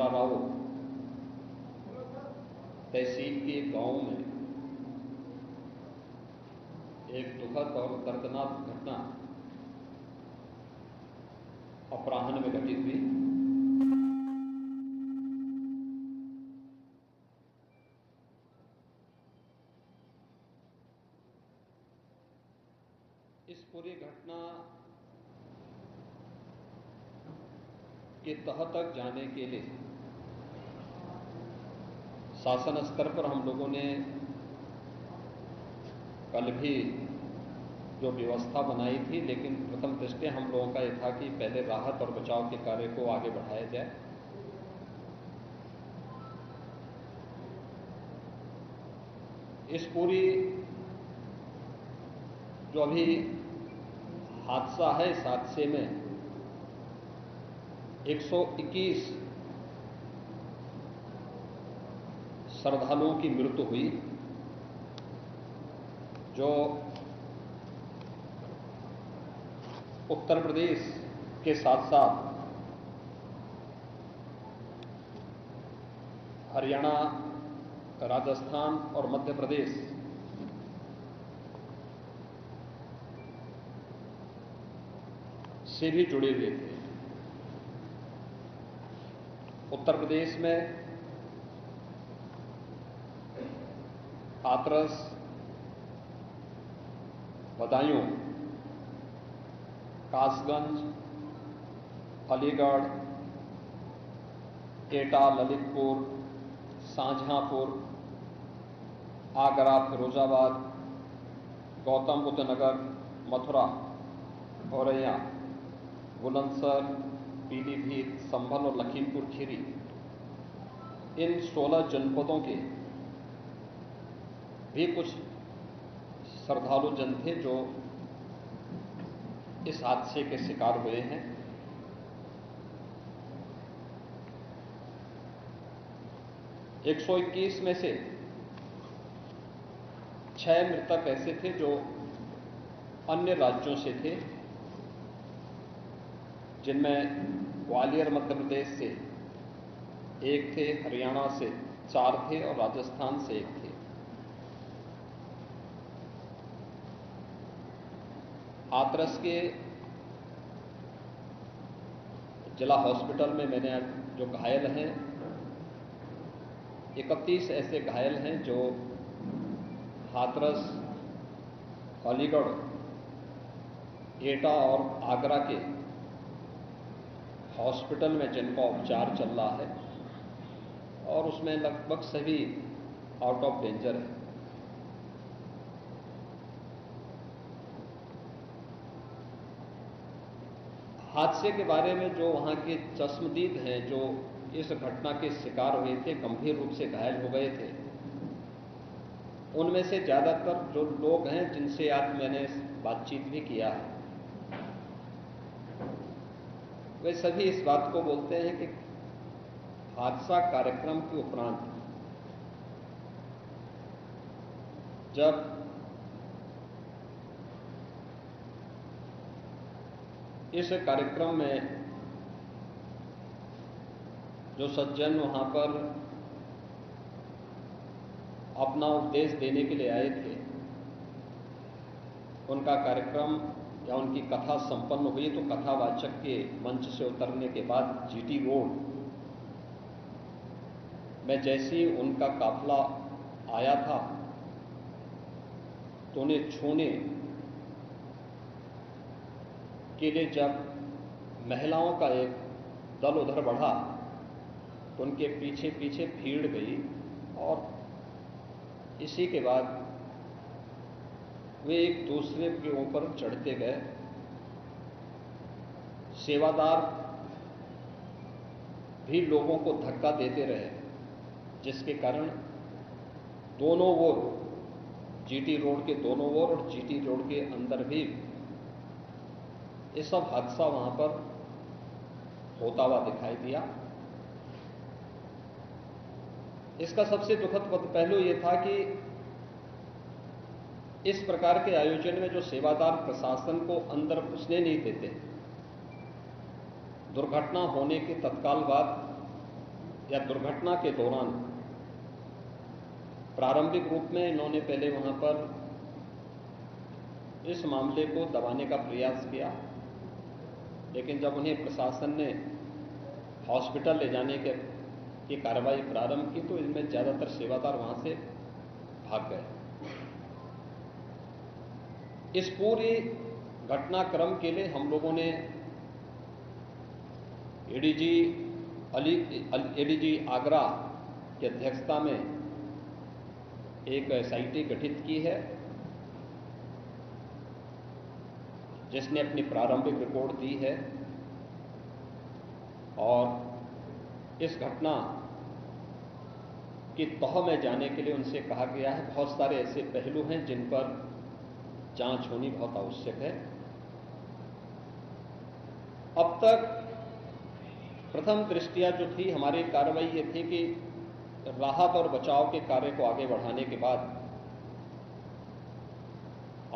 चंद्राराव तहसील के गांव में एक दुखद और दर्दनाक घटना अपराह्न में घटित हुई। इस पूरी घटना के तह तक जाने के लिए शासन स्तर पर हम लोगों ने कल भी जो व्यवस्था बनाई थी, लेकिन प्रथम दृष्टया हम लोगों का यह था कि पहले राहत और बचाव के कार्य को आगे बढ़ाया जाए। इस पूरी जो अभी हादसा है, इस हादसे में 121 श्रद्धालुओं की मृत्यु हुई, जो उत्तर प्रदेश के साथ साथ हरियाणा, राजस्थान और मध्य प्रदेश से भी जुड़े हुए थे। उत्तर प्रदेश में हाथरस, बदायूं, कासगंज, अलीगढ़, एटा, ललितपुर, शाहजहांपुर, आगरा, फिरोजाबाद, गौतम बुद्ध नगर, मथुरा, औरैया, बुलंदशहर, पीलीभीत, संभल और लखीमपुर खीरी, इन 16 जनपदों के भी कुछ श्रद्धालु जन थे जो इस हादसे के शिकार हुए हैं। एक 121 में से 6 मृतक ऐसे थे जो अन्य राज्यों से थे, जिनमें ग्वालियर मध्य प्रदेश से 1 थे, हरियाणा से 4 थे और राजस्थान से 1 थे। हाथरस के जिला हॉस्पिटल में मैंने जो घायल हैं, 31 ऐसे घायल हैं जो हाथरस, अलीगढ़, एटा और आगरा के हॉस्पिटल में जिनका उपचार चल रहा है, और उसमें लगभग सभी आउट ऑफ डेंजर है। हादसे के बारे में जो वहां के चश्मदीद हैं, जो इस घटना के शिकार हुए थे, गंभीर रूप से घायल हो गए थे, उनमें से ज्यादातर जो लोग हैं जिनसे आज मैंने बातचीत भी किया है, वे सभी इस बात को बोलते हैं कि हादसा कार्यक्रम के उपरांत जब इस कार्यक्रम में जो सज्जन वहां पर अपना उपदेश देने के लिए आए थे, उनका कार्यक्रम या उनकी कथा संपन्न हुई, तो कथावाचक के मंच से उतरने के बाद जीटी रोड में जैसे ही उनका काफिला आया था, तो उन्हें छूने के लिए जब महिलाओं का एक दल उधर बढ़ा, तो उनके पीछे पीछे भीड़ गई और इसी के बाद वे एक दूसरे के ऊपर चढ़ते गए। सेवादार भी लोगों को धक्का देते रहे, जिसके कारण दोनों ओर, जीटी रोड के दोनों ओर और जीटी रोड के अंदर भी ये सब हादसा वहां पर होता हुआ दिखाई दिया। इसका सबसे दुखद पहलू यह था कि इस प्रकार के आयोजन में जो सेवादार प्रशासन को अंदर घुसने नहीं देते, दुर्घटना होने के तत्काल बाद या दुर्घटना के दौरान प्रारंभिक रूप में इन्होंने पहले वहां पर इस मामले को दबाने का प्रयास किया, लेकिन जब उन्हें प्रशासन ने हॉस्पिटल ले जाने की कार्रवाई प्रारंभ की तो इनमें ज्यादातर सेवादार वहां से भाग गए। इस पूरी घटनाक्रम के लिए हम लोगों ने एडीजी आगरा की अध्यक्षता में एक एसआईटी गठित की है, जिसने अपनी प्रारंभिक रिपोर्ट दी है और इस घटना की तह में जाने के लिए उनसे कहा गया है। बहुत सारे ऐसे पहलू हैं जिन पर जांच होनी बहुत आवश्यक है। अब तक प्रथम दृष्टया जो थी हमारी कार्रवाई ये थी कि राहत और बचाव के कार्य को आगे बढ़ाने के बाद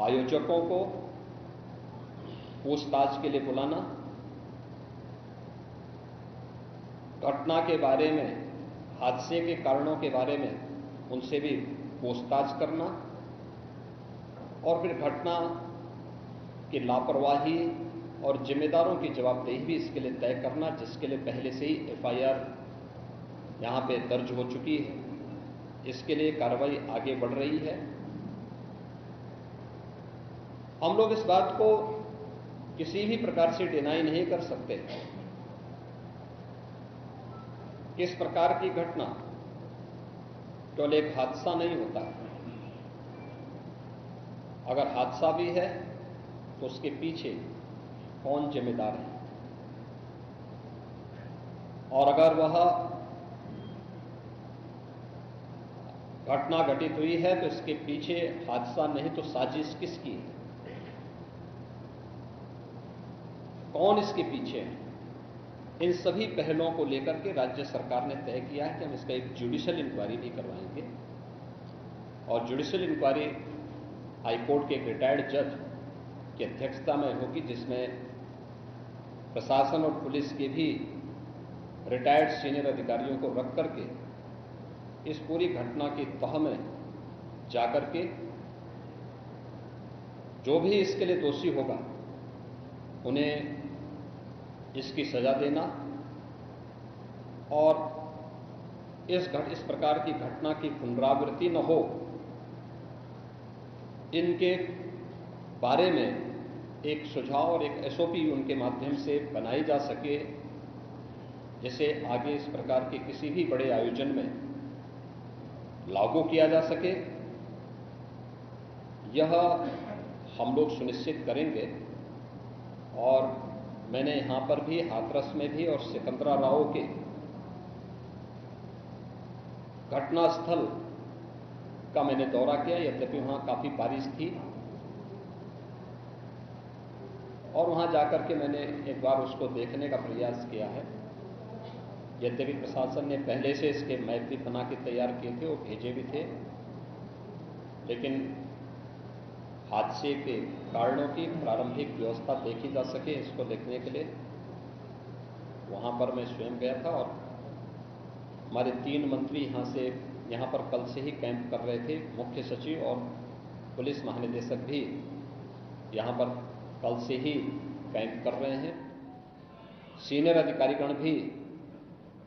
आयोजकों को पूछताछ के लिए बुलाना, घटना के बारे में, हादसे के कारणों के बारे में उनसे भी पूछताछ करना और फिर घटना की लापरवाही और जिम्मेदारों की जवाबदेही भी इसके लिए तय करना, जिसके लिए पहले से ही एफआईआर यहां पे दर्ज हो चुकी है। इसके लिए कार्रवाई आगे बढ़ रही है। हम लोग इस बात को किसी भी प्रकार से डिनाई नहीं कर सकते कि इस प्रकार की घटना केवल एक हादसा नहीं होता। अगर हादसा भी है तो उसके पीछे कौन जिम्मेदार है, और अगर वह घटना घटित हुई है तो इसके पीछे हादसा नहीं तो साजिश किसकी है, कौन इसके पीछे है। इन सभी पहलुओं को लेकर के राज्य सरकार ने तय किया है कि हम इसका एक जुडिशियल इंक्वायरी भी करवाएंगे और जुडिशियल इंक्वायरी हाईकोर्ट के एक रिटायर्ड जज की अध्यक्षता में होगी, जिसमें प्रशासन और पुलिस के भी रिटायर्ड सीनियर अधिकारियों को रख करके इस पूरी घटना की तह में जाकर के जो भी इसके लिए दोषी होगा उन्हें इसकी सजा देना और इस प्रकार की घटना की पुनरावृत्ति न हो, इनके बारे में एक सुझाव और एक एसओपी उनके माध्यम से बनाई जा सके, जिसे आगे इस प्रकार के किसी भी बड़े आयोजन में लागू किया जा सके। यह हम लोग सुनिश्चित करेंगे। और मैंने यहां पर भी हाथरस में भी और सिकंदराराव के घटनास्थल का मैंने दौरा किया, यद्यपि वहां काफी बारिश थी, और वहां जाकर के मैंने एक बार उसको देखने का प्रयास किया है। यद्यपि प्रशासन ने पहले से इसके मैप भी बना के तैयार किए थे, वो भेजे भी थे, लेकिन हादसे के कारणों की प्रारंभिक व्यवस्था देखी जा सके इसको देखने के लिए वहां पर मैं स्वयं गया था। और हमारे 3 मंत्री यहां पर कल से ही कैंप कर रहे थे। मुख्य सचिव और पुलिस महानिदेशक भी यहां पर कल से ही कैंप कर रहे हैं। सीनियर अधिकारीगण भी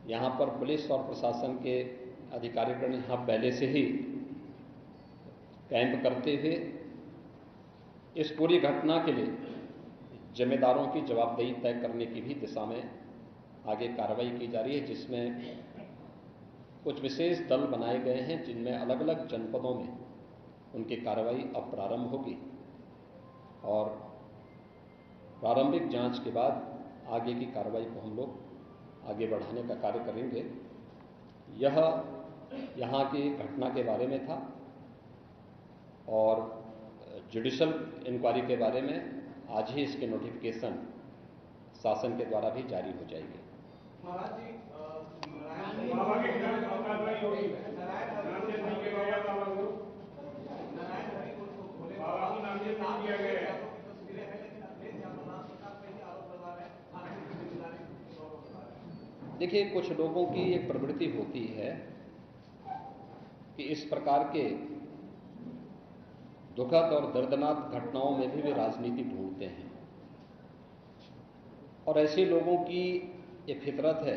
यहां पर पुलिस और प्रशासन के अधिकारीगण यहां पहले से ही कैंप करते हुए इस पूरी घटना के लिए जिम्मेदारों की जवाबदेही तय करने की भी दिशा में आगे कार्रवाई की जा रही है, जिसमें कुछ विशेष दल बनाए गए हैं, जिनमें अलग अलग जनपदों में उनकी कार्रवाई अब प्रारंभ होगी और प्रारंभिक जांच के बाद आगे की कार्रवाई को हम लोग आगे बढ़ाने का कार्य करेंगे। यह यहाँ की घटना के बारे में था और जुडिशियल इंक्वायरी के बारे में आज ही इसके नोटिफिकेशन शासन के द्वारा भी जारी हो जाएगी। देखिए, कुछ लोगों की एक प्रवृत्ति होती है कि इस प्रकार के दुखद और दर्दनाक घटनाओं में भी वे राजनीति ढूंढते हैं, और ऐसे लोगों की ये फितरत है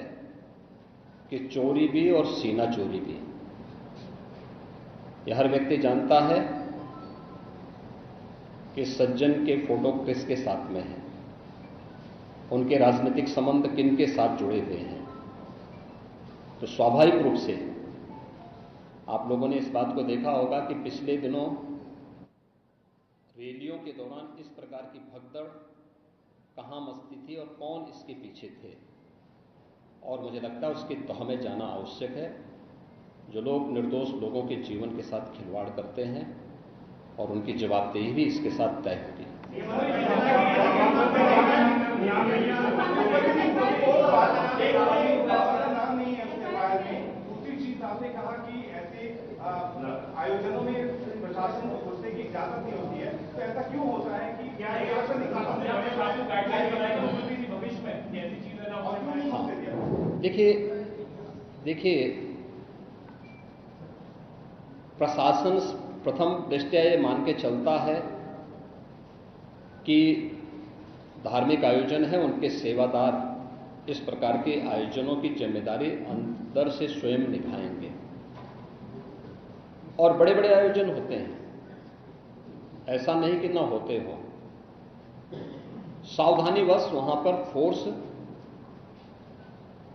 कि चोरी भी और सीना चोरी भी। यह हर व्यक्ति जानता है कि सज्जन के फोटो किसके साथ में है, उनके राजनीतिक संबंध किन के साथ जुड़े हुए हैं। तो स्वाभाविक रूप से आप लोगों ने इस बात को देखा होगा कि पिछले दिनों रैलियों के दौरान इस प्रकार की भगदड़ कहां मचती थी और कौन इसके पीछे थे, और मुझे लगता है उसकी तह में जाना आवश्यक है। जो लोग निर्दोष लोगों के जीवन के साथ खिलवाड़ करते हैं और उनकी जवाबदेही भी इसके साथ तय होगी। आपने कहा कि ऐसे आयोजनों में प्रशासन को घुसने की इजाजत नहीं होती है, तो ऐसा क्यों होता है कि क्या भविष्य में ऐसी चीजें ना हो? देखिए, प्रशासन प्रथम दृष्टया ये मान के चलता है कि धार्मिक आयोजन है, उनके सेवादार इस प्रकार के आयोजनों की जिम्मेदारी अंदर से स्वयं निभाएंगे। और बड़े बड़े आयोजन होते हैं, ऐसा नहीं कि ना होते हो। सावधानीवश वहां पर फोर्स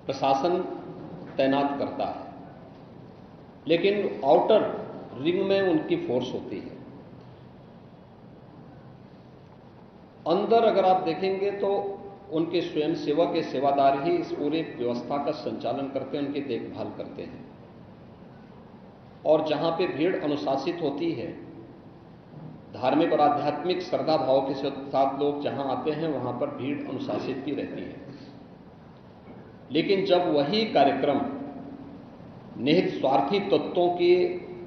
प्रशासन तैनात करता है, लेकिन आउटर रिंग में उनकी फोर्स होती है। अंदर अगर आप देखेंगे तो उनके स्वयंसेवक के सेवादार ही इस पूरे व्यवस्था का संचालन करते हैं, उनकी देखभाल करते हैं। और जहां पे भीड़ अनुशासित होती है, धार्मिक और आध्यात्मिक श्रद्धा भाव के साथ लोग जहां आते हैं, वहां पर भीड़ अनुशासित भी रहती है। लेकिन जब वही कार्यक्रम निहित स्वार्थी तत्वों के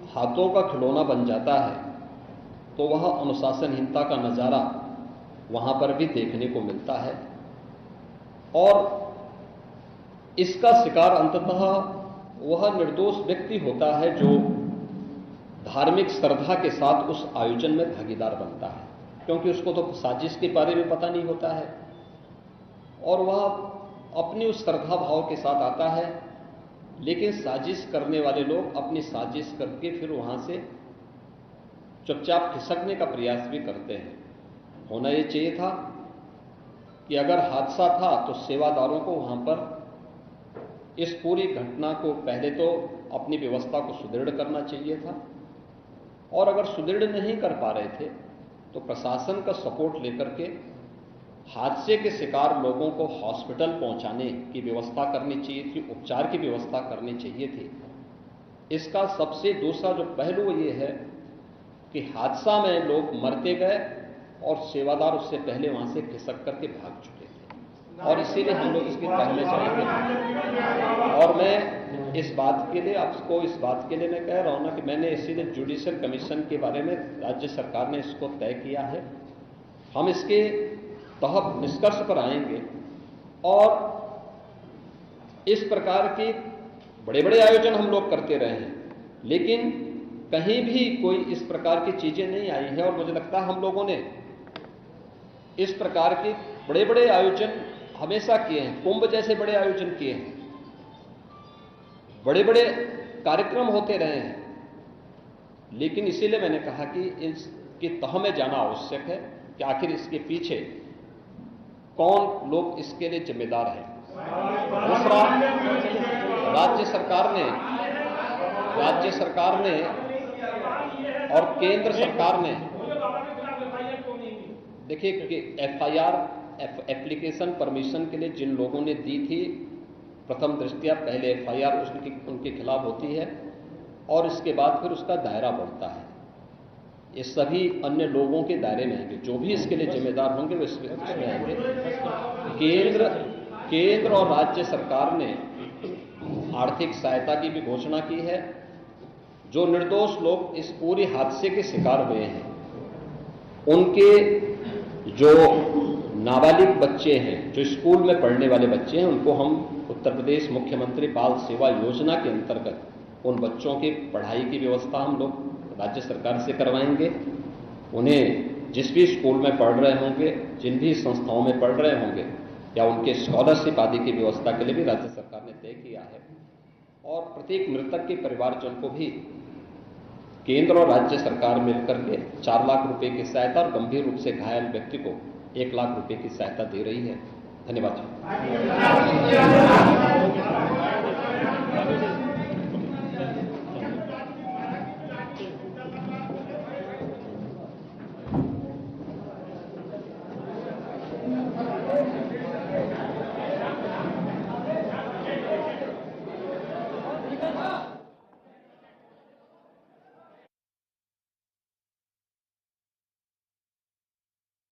हाथों का खिलौना बन जाता है, तो वह अनुशासनहीनता का नजारा वहां पर भी देखने को मिलता है। और इसका शिकार अंततः वह निर्दोष व्यक्ति होता है जो धार्मिक श्रद्धा के साथ उस आयोजन में भागीदार बनता है, क्योंकि उसको तो साजिश के बारे में पता नहीं होता है और वह अपनी उस श्रद्धा भाव के साथ आता है। लेकिन साजिश करने वाले लोग अपनी साजिश करके फिर वहां से चुपचाप खिसकने का प्रयास भी करते हैं। होना यह चाहिए था कि अगर हादसा था तो सेवादारों को वहां पर इस पूरी घटना को पहले तो अपनी व्यवस्था को सुदृढ़ करना चाहिए था, और अगर सुदृढ़ नहीं कर पा रहे थे तो प्रशासन का सपोर्ट लेकर के हादसे के शिकार लोगों को हॉस्पिटल पहुंचाने की व्यवस्था करनी चाहिए थी, उपचार की व्यवस्था करनी चाहिए थी। इसका सबसे दूसरा जो पहलू ये है कि हादसा में लोग मरते गए और सेवादार उससे पहले वहां से खिसक करके भाग चुके थे, और इसीलिए हम लोग इसकी तह में जाएंगे। और मैं इस बात के लिए आपको इस बात के लिए मैं कह रहा हूं ना कि मैंने इसीलिए जुडिशियल कमीशन के बारे में राज्य सरकार ने इसको तय किया है। हम इसके तह निष्कर्ष पर आएंगे और इस प्रकार के बड़े बड़े आयोजन हम लोग करते रहे हैं, लेकिन कहीं भी कोई इस प्रकार की चीजें नहीं आई है। और मुझे लगता है हम लोगों ने इस प्रकार के बड़े बड़े आयोजन हमेशा किए हैं, कुंभ जैसे बड़े आयोजन किए हैं, बड़े बड़े कार्यक्रम होते रहे हैं। लेकिन इसीलिए मैंने कहा कि इसकी तह में जाना आवश्यक है कि आखिर इसके पीछे कौन लोग इसके लिए जिम्मेदार हैं। दूसरा, राज्य सरकार ने और केंद्र सरकार ने, देखिए कि एफआईआर एप्लीकेशन परमिशन के लिए जिन लोगों ने दी थी, प्रथम दृष्टया पहले एफआईआर उनके खिलाफ होती है और इसके बाद फिर उसका दायरा बढ़ता है। ये सभी अन्य लोगों के दायरे में आएंगे, जो भी इसके लिए जिम्मेदार होंगे वो इसमें आएंगे। केंद्र और राज्य सरकार ने आर्थिक सहायता की भी घोषणा की है। जो निर्दोष लोग इस पूरे हादसे के शिकार हुए हैं, उनके जो नाबालिग बच्चे हैं, जो स्कूल में पढ़ने वाले बच्चे हैं, उनको हम उत्तर प्रदेश मुख्यमंत्री बाल सेवा योजना के अंतर्गत उन बच्चों की पढ़ाई की व्यवस्था हम लोग राज्य सरकार से करवाएंगे। उन्हें जिस भी स्कूल में पढ़ रहे होंगे, जिन भी संस्थाओं में पढ़ रहे होंगे, या उनके स्कॉलरशिप आदि की व्यवस्था के लिए भी राज्य सरकार ने तय किया है। और प्रत्येक मृतक के परिवारजन को भी केंद्र और राज्य सरकार मिलकर के 4 लाख रुपए की सहायता और गंभीर रूप से घायल व्यक्ति को 1 लाख रुपए की सहायता दे रही है। धन्यवाद।